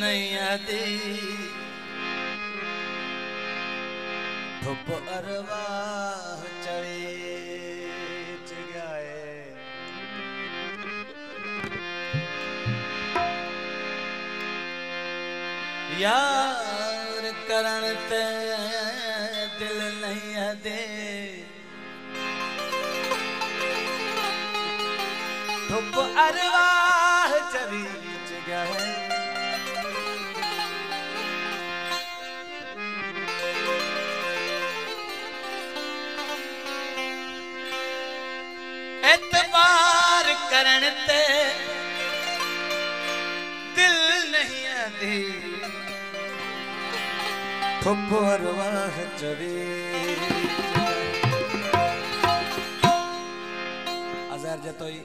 नहीं आती धुप अरवाह चढ़े गए यार करण ते दिल नहीं आते धुप अरवाह चढ़ी गए एतबार करण ते दिल नहीं आती धुप अरवाह चढ़ी अजहर जतोई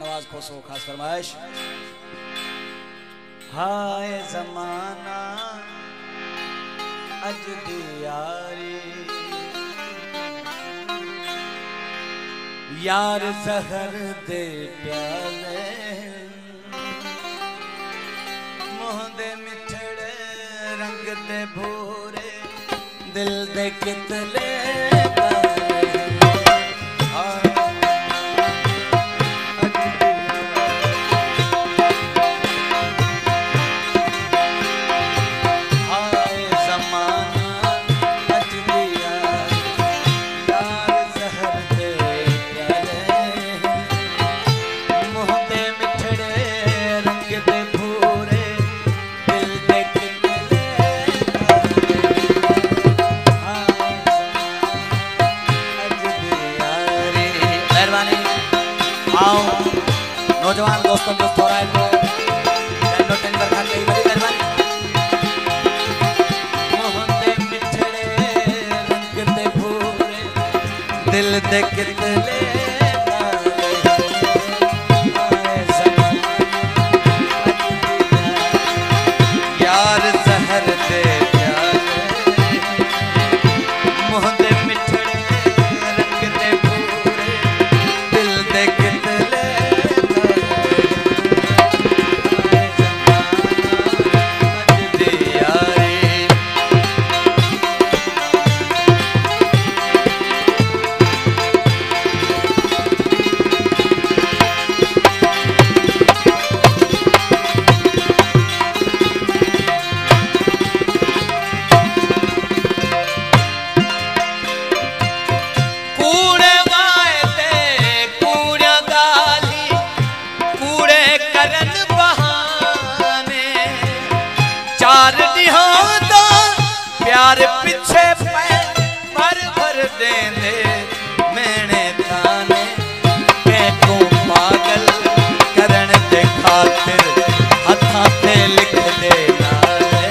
नवाज खोसो खास फरमाइश हाय जमाना अज दी यारी यार जहर दे प्याले मुँह दे मिठड़े रंग दे भूरे दिल दे कितले नौजवान दोस्तों को थोड़ा इनको टेंडर खा के बड़ी मेहरबानी मोहंदे मिठड़े रंग दे भूरे दिल दे कितले यार जहर दे प्याले मोहंदे मिठड़े रंग दे भूरे दिल दे कितले प्यार पिछे भर भर देंदे मैंने ताने को पागल करण दे खातिर हथा ते लिख दे नाले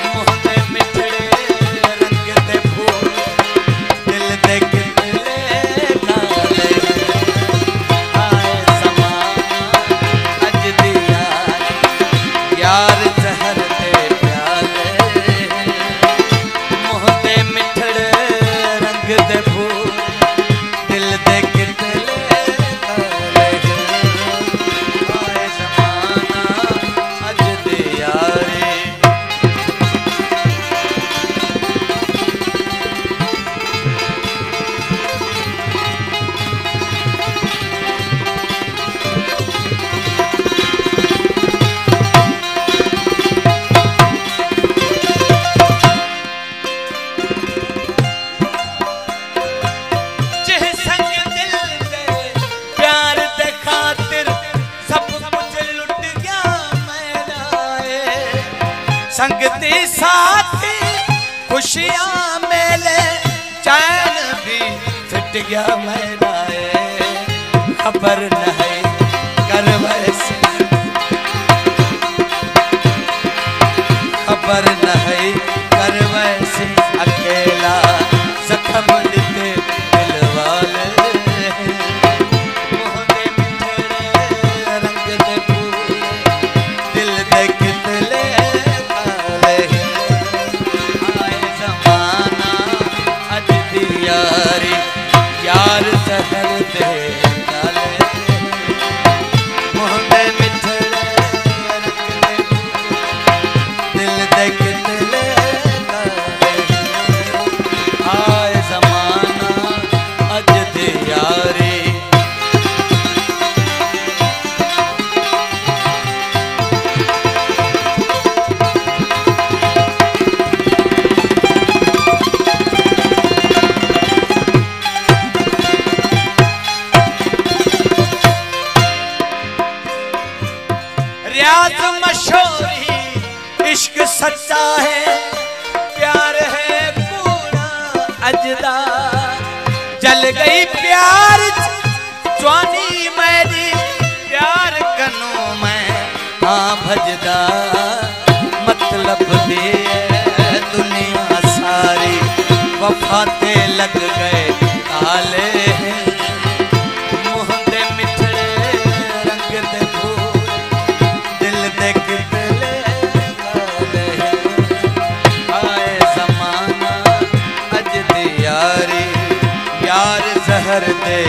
मुँह दे मिठड़े रंग दे फूल दिल दे कितले नाले आए ज़माना अज दी यार जहर दे दे फूल दिल दे कितले आए ज़माना अज दे यारे संगती साथी खुशियां मेले चैन भी फिट गया मेरा खबर नहीं कर वैसे खबर नहीं कर वैसे अकेला जख्म दिते दिल वाले मोहंदे मिठड़े रंग दे फूल दिल दे कितले यार जहर दे सच्चा है प्यार है कूड़ा अजदा। जल गई प्यार जवानी मेरी प्यार कनो मैं हाँ भजदा। मतलब दे दुनिया सारी वफाते लग गए काले हैं। मुँह दे मिठड़े रंग दे फूल दिल दे कितले काले हैं। आए जमाना अज दी यारी यार जहर दे